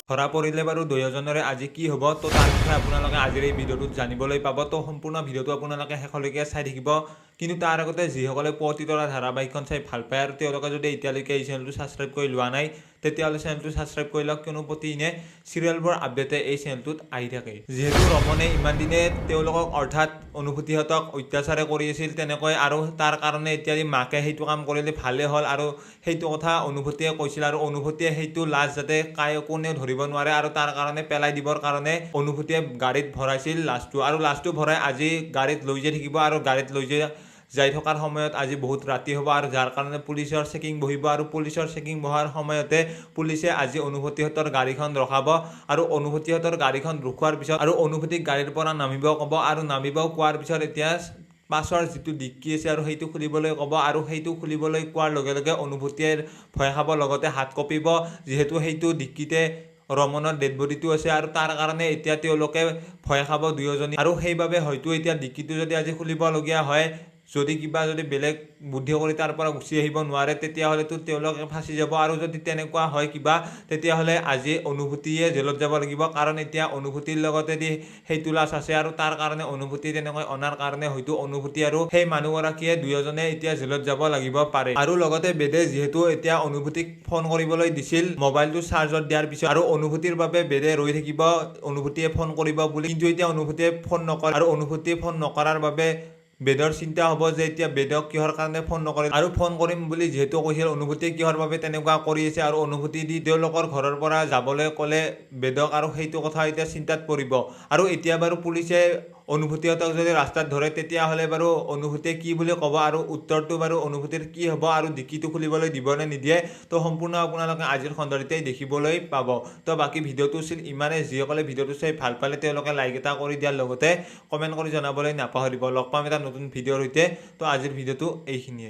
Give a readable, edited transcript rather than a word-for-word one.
ধৰা পৰিলে বাৰু দুয়োজনৰে আজি কি হ'ব তো তাৰ বিষয়ে আপোনালোকে আজিৰ এই ভিডিঅ'টোত জানিবলৈ পাব। তো সম্পূৰ্ণ ভিডিঅ'টো আপোনালোকে শেষলৈকে চাই থাকিব। কিন্তু তাৰ আগতে যিসকলে পুৱতি তৰা ধাৰাবাহিকখন চাই ভাল পায় আৰু তেওঁলোকে যদি এতিয়ালৈকে এই চেনেলটো ছাবস্ক্ৰাইব কৰি লোৱা নাই তেতিয়াহ'লে চেনেলটো ছাবস্ক্ৰাইব কৰি লওক, কিয়নো প্ৰতিদিনে চিৰিয়েলবোৰ আপডেটে এই চেনেলটোত আহি থাকে। যিহেতু ৰমনে ইমান দিনে তেওঁলোকক অৰ্থাৎ অনুভূতিহঁতক অত্যাচাৰে কৰি আছিল, তেনেকৈ আৰু তাৰ কাৰণে এতিয়া মাকে সেইটো কাম কৰিলে ভালে হ'ল আৰু সেইটো কথা অনুভূতিয়ে কৈছিল আৰু অনুভূতিয়ে সেইটো লাজ যাতে কোনেও ধৰিব নোৱাৰে আৰু তাৰ কাৰণে পেলাই দিবৰ কাৰণে অনুভূতিয়ে গাড়ীত ভৰাইছিল লাজটো, আৰু লাজটো ভৰাই আজি গাড়ীত লৈ যাই থাকিব আৰু গাড়ীত লৈ যাই থকাৰ সময়ত আজি বহুত ৰাতি হ'ব আৰু যাৰ কাৰণে পুলিচৰ চেকিং বহিব আৰু পুলিচৰ চেকিং বহাৰ সময়তে পুলিচে আজি অনুভূতিহঁতৰ গাড়ীখন ৰখাব আৰু অনুভূতিহঁতৰ গাড়ীখন ৰখোৱাৰ পিছত আৰু অনুভূতিক গাড়ীৰ পৰা নামিব ক'ব আৰু নামিব কোৱাৰ পিছত এতিয়া পাছৰ যিটো ডিক্কি আছে আৰু সেইটো খুলিবলৈ ক'ব আৰু সেইটো খুলিবলৈ কোৱাৰ লগে লগে অনুভূতিয়ে ভয় খাব, লগতে হাত কঁপিব যিহেতু সেইটো ডিক্কিতে ৰমনৰ ডেড বডিটো আছে আৰু তাৰ কাৰণে এতিয়া তেওঁলোকে ভয় খাব দুয়োজনী আৰু সেইবাবে হয়তো এতিয়া ডিক্কিটো যদি আজি খুলিবলগীয়া হয়, যদি কিবা যদি বেলেগ বুদ্ধি কৰি তাৰ পৰা গুচি আহিব নোৱাৰে তেতিয়াহ'লেতো তেওঁলোকে ফাঁচি যাব আৰু যদি তেনেকুৱা হয় কিবা তেতিয়াহ'লে আজি অনুভূতিয়ে জেলত যাব লাগিব, কাৰণ এতিয়া অনুভূতিৰ লগতে সেইটো লাজ আছে আৰু তাৰ কাৰণে অনুভূতি তেনেকৈ অনাৰ কাৰণে হয়তো অনুভূতি আৰু সেই মানুহগৰাকীয়ে দুয়োজনে এতিয়া জেলত যাব লাগিব পাৰে। আৰু লগতে বেদে যিহেতু এতিয়া অনুভূতিক ফোন কৰিবলৈ দিছিল মোবাইলটো চাৰ্জত দিয়াৰ পিছত আৰু অনুভূতিৰ বাবে বেদে ৰৈ থাকিব অনুভূতিয়ে ফোন কৰিব বুলি, কিন্তু এতিয়া অনুভূতিয়ে ফোন নকৰে আৰু অনুভূতিয়ে ফোন নকৰাৰ বাবে বেদৰ চিন্তা হ'ব যে এতিয়া বেদক কিহৰ কাৰণে ফোন নকৰে আৰু ফোন কৰিম বুলি যিহেতু কৈছিল অনুভূতি কিহৰ বাবে তেনেকুৱা কৰি আছে আৰু অনুভূতি তেওঁলোকৰ ঘৰৰ পৰা যাবলৈ ক'লে বেদক আৰু সেইটো কথা এতিয়া চিন্তাত পৰিব। আৰু এতিয়া বাৰু পুলিচে অনুভূতিহঁতক যদি ৰাস্তাত ধৰে তেতিয়াহ'লে বাৰু অনুভূতিয়ে কি বুলি ক'ব আৰু উত্তৰটো বাৰু অনুভূতিৰ কি হ'ব আৰু ডিক্কিটো খুলিবলৈ দিব নে নিদিয়ে তো সম্পূৰ্ণ আপোনালোকে আজিৰ খণ্ডতেই দেখিবলৈ পাব। তো বাকী ভিডিঅ'টো আছিল ইমানে। যিসকলে ভিডিঅ'টো চাই ভাল পালে তেওঁলোকে লাইক এটা কৰি দিয়াৰ লগতে কমেণ্ট কৰি জনাবলৈ নাপাহৰিব। লগ পাম এটা নতুন ভিডিঅ'ৰ সৈতে। তো আজিৰ ভিডিঅ'টো এইখিনিয়ে।